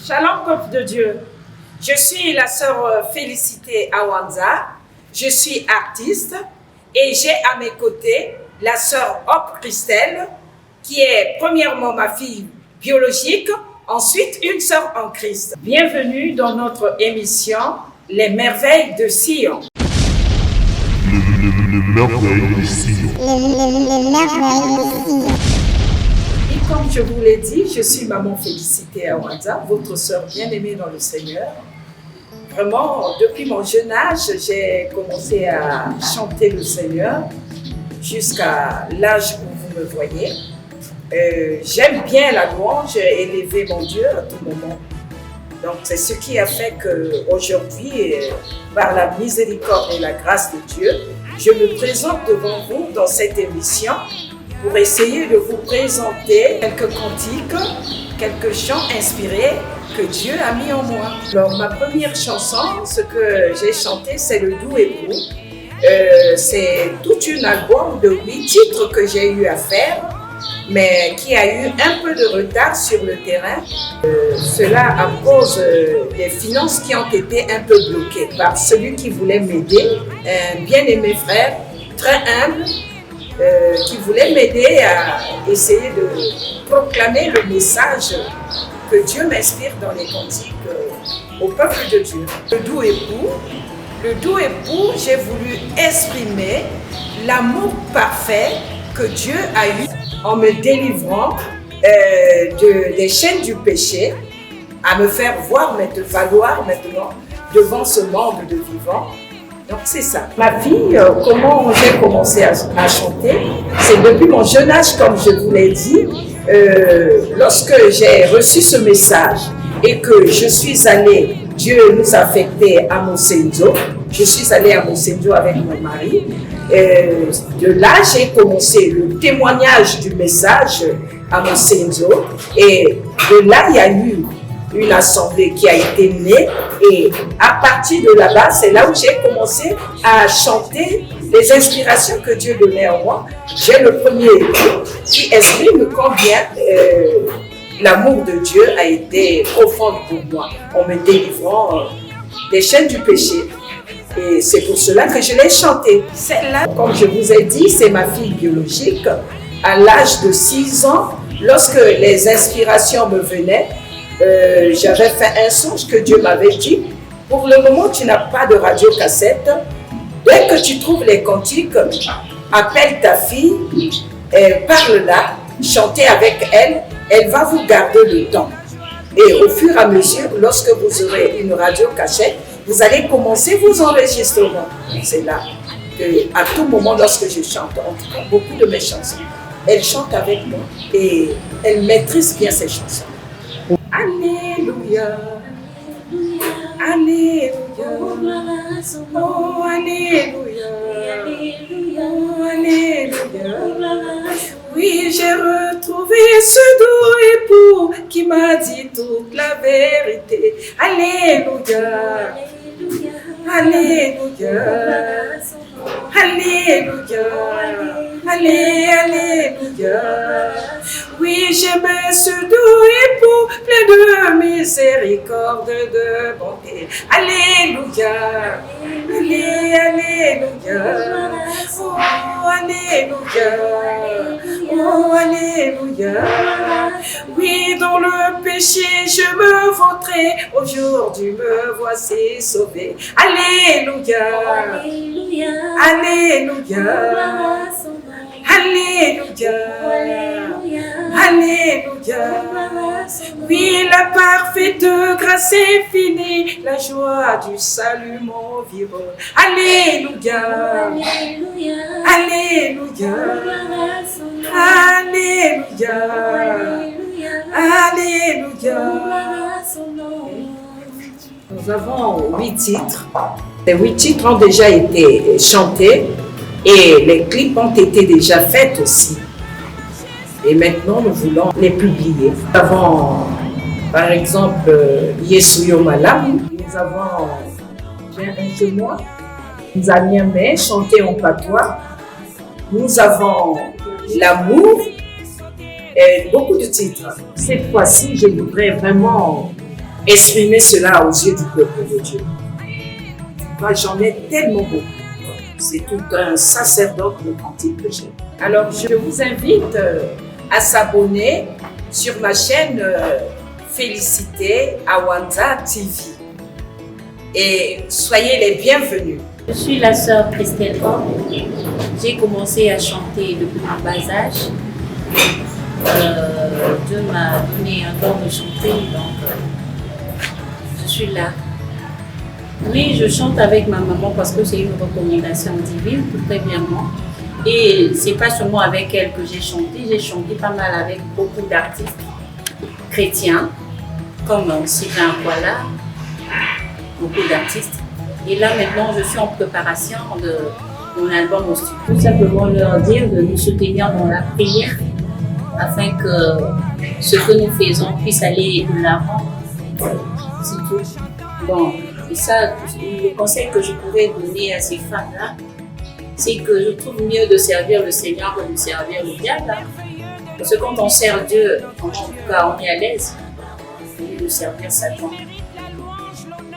Shalom, peuple de Dieu. Je suis la sœur Félicité Awanza. Je suis artiste et j'ai à mes côtés la sœur Hope Christelle, qui est premièrement ma fille biologique, ensuite une sœur en Christ. Bienvenue dans notre émission Les merveilles de Sion. Les merveilles de Sion. Les merveilles de Sion. Et comme je vous l'ai dit, je suis maman Félicité Awanza, votre sœur bien-aimée dans le Seigneur. Vraiment, depuis mon jeune âge, j'ai commencé à chanter le Seigneur jusqu'à l'âge où vous me voyez. J'aime bien la louange et élever mon Dieu à tout moment. Donc c'est ce qui a fait qu'aujourd'hui, par la miséricorde et la grâce de Dieu, je me présente devant vous dans cette émission pour essayer de vous présenter quelques cantiques, quelques chants inspirés que Dieu a mis en moi. Alors ma première chanson, ce que j'ai chanté, c'est le Doux Époux. C'est tout un album de 8 titres que j'ai eu à faire, mais qui a eu un peu de retard sur le terrain. Cela à cause des finances qui ont été un peu bloquées par celui qui voulait m'aider, un bien-aimé frère, très humble, qui voulait m'aider à essayer de proclamer le message que Dieu m'inspire dans les cantiques au peuple de Dieu. Le doux époux, j'ai voulu exprimer l'amour parfait que Dieu a eu en me délivrant des chaînes du péché, à me faire valoir maintenant devant ce monde de vivants. Donc c'est ça. Ma fille, comment j'ai commencé à chanter, c'est depuis mon jeune âge, comme je vous l'ai dit, lorsque j'ai reçu ce message et que je suis allée, Dieu nous a affectés à Mosenzo, je suis allée à Mosenzo avec mon mari. De là, j'ai commencé le témoignage du message à Mosenzo et de là, il y a eu une assemblée qui a été née et à partir de là-bas, c'est là où j'ai commencé à chanter les inspirations que Dieu donnait en moi. J'ai le premier qui exprime combien l'amour de Dieu a été profond pour moi en me délivrant des chaînes du péché. Et c'est pour cela que je l'ai chanté. Celle-là, comme je vous ai dit, c'est ma fille biologique. À l'âge de 6 ans, lorsque les inspirations me venaient, j'avais fait un songe que Dieu m'avait dit. Pour le moment, tu n'as pas de radiocassette. Dès que tu trouves les cantiques, appelle ta fille, parle-la, chantez avec elle, elle va vous garder le temps. Et au fur et à mesure, lorsque vous aurez une radiocassette, vous allez commencer vos enregistrements. C'est là qu'à tout moment, lorsque je chante, en tout cas beaucoup de mes chansons, elle chante avec moi et elle maîtrise bien ses chansons. Alléluia, Alléluia, oh Alléluia, oh Alléluia. Oui, j'ai retrouvé ce doux époux qui m'a dit toute la vérité. Alléluia, Alléluia, Alléluia, Alléluia. Oui, j'aimais ce doux époux, plein de miséricorde, de bonté. Alléluia, Alléluia, oh Alléluia, oh Alléluia. Oui, dans le péché je me vautrais, aujourd'hui me voici sauvé. Alléluia, Alléluia, Alléluia, Alléluia. Oui, la parfaite grâce infinie, la joie du salut m'environne. Alléluia, Alléluia, Alléluia, Alléluia. Nous avons 8 titres. Les 8 titres ont déjà été chantés et les clips ont été déjà faits aussi. Et maintenant, nous voulons les publier. Nous avons, par exemple, Yesuyo Malam. Nous avons J'ai un chez moi. Nous avions chanté en patois. Nous avons L'amour et beaucoup de titres. Cette fois-ci, je voudrais vraiment exprimer cela aux yeux du peuple de Dieu. Moi, j'en ai tellement beaucoup. C'est tout un sacerdoce de cantique que j'ai. Alors, je vous invite à s'abonner sur ma chaîne Félicité Awanza TV. Et soyez les bienvenus. Je suis la sœur Christelle Homme. J'ai commencé à chanter depuis mon bas âge. Dieu m'a donné un don de chanter, donc je suis là. Oui, je chante avec ma maman parce que c'est une recommandation divine, tout premièrement. Et c'est pas seulement avec elle que j'ai chanté pas mal avec beaucoup d'artistes chrétiens, comme Sylvain Akwala, beaucoup d'artistes. Et là maintenant, je suis en préparation de mon album au studio. Tout simplement leur dire de nous soutenir dans la prière afin que ce que nous faisons puisse aller de l'avant. C'est tout. Bon, et ça, le conseil que je pourrais donner à ces femmes-là, c'est que je trouve mieux de servir le Seigneur que de servir le diable. Parce que quand on sert Dieu, en tout cas, on est à l'aise. Au lieu de servir Satan.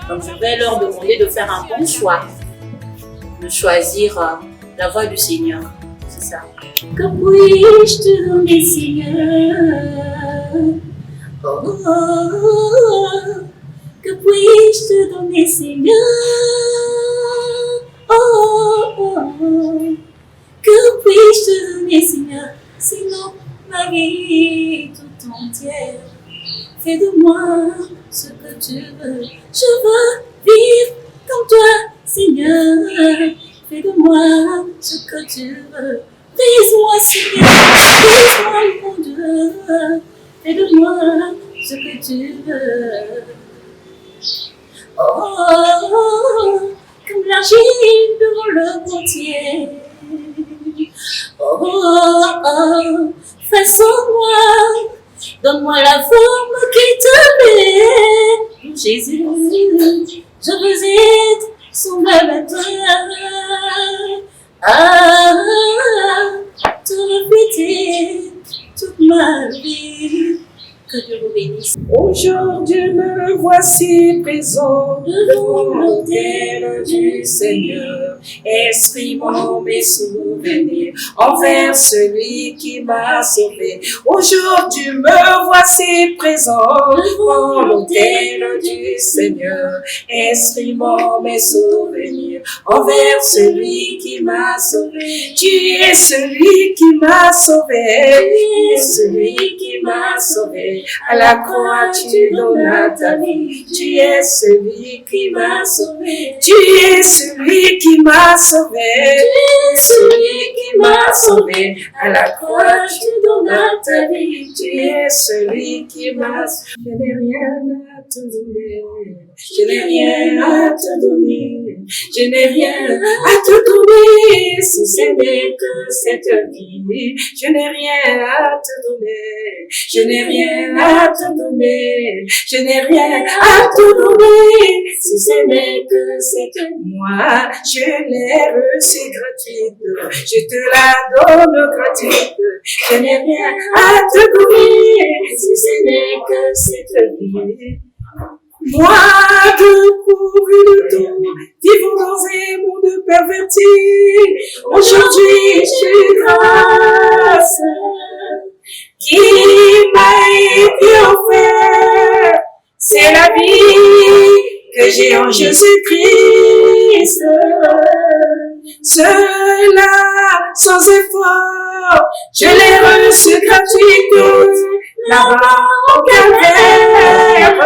Donc je vais leur demander de faire un bon choix, de choisir la voie du Seigneur. C'est ça. Que puis-je te donner, Seigneur? Oh, oh, oh. Que puis-je te donner, Seigneur? Oh, oh, oh. Que puis-je te donner, Seigneur? Sinon, ma vie tout entière. Fais de moi ce que tu veux. Je veux vivre comme toi, Seigneur. Fais de moi ce que tu veux. Brise-moi, Seigneur. Brise-moi, mon Dieu. Fais de moi ce que tu veux. Oh, oh, oh, comme l'argile devant le potier. Oh, oh, oh, façonne-moi. Donne-moi la forme qui te plaît, Jésus. Je veux être semblable à toi. Te refléter toute ma vie. Que Dieu vous bénisse. Aujourd'hui me voici présent devant l'autel du Seigneur, exprimant mes souvenirs envers celui qui m'a sauvé. Aujourd'hui me voici présent devant l'autel du Seigneur, exprimant mes souvenirs envers celui qui m'a sauvé. Tu es celui qui m'a sauvé, tu es celui qui m'a sauvé. À la croix, tu donnas ta vie. Tu es celui qui m'a sauvé. Tu es celui qui m'a sauvé. Tu es celui qui m'a sauvé. À la croix, tu donnas ta vie. Tu es celui qui m'a sauvé. Je n'ai rien à te donner. Je n'ai rien à te donner. Je n'ai rien à te donner. Si ce n'est que cette vie. Je n'ai rien à te donner. Je n'ai rien à te donner, je n'ai rien à te donner, si ce n'est que c'est que moi, je l'ai reçu gratuite, je te la donne gratuite, je n'ai rien à te donner, si ce n'est que cette vie. Moi, depuis le temps, vivons dans un monde perverti, aujourd'hui, je grâce qui m'a été offert, c'est la vie que j'ai en Jésus-Christ. Cela sans effort, je l'ai reçu gratuitement, là-bas au calvaire.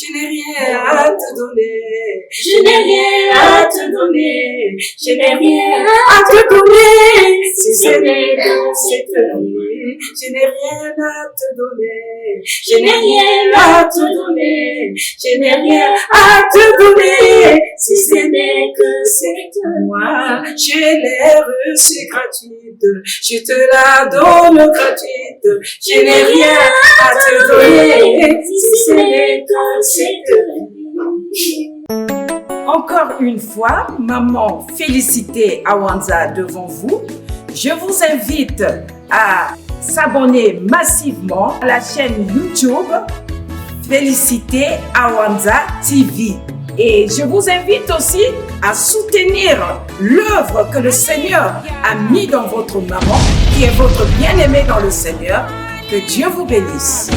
Je n'ai rien à te donner, je n'ai rien à te donner, je n'ai rien à te donner, si ce n'est que cette nuit. Je n'ai rien à te donner, je n'ai rien à te donner, je n'ai rien à te donner, si ce n'est que cette moi. Je l'ai reçu gratuite, je te la donne gratuite, je n'ai rien à te donner, si ce n'est que cette vie. Encore une fois, maman Félicité Awanza devant vous. Je vous invite à s'abonner massivement à la chaîne YouTube féliciter Awanza TV. Et je vous invite aussi à soutenir l'œuvre que le Seigneur a mis dans votre maman, qui est votre bien-aimée dans le Seigneur. Que Dieu vous bénisse.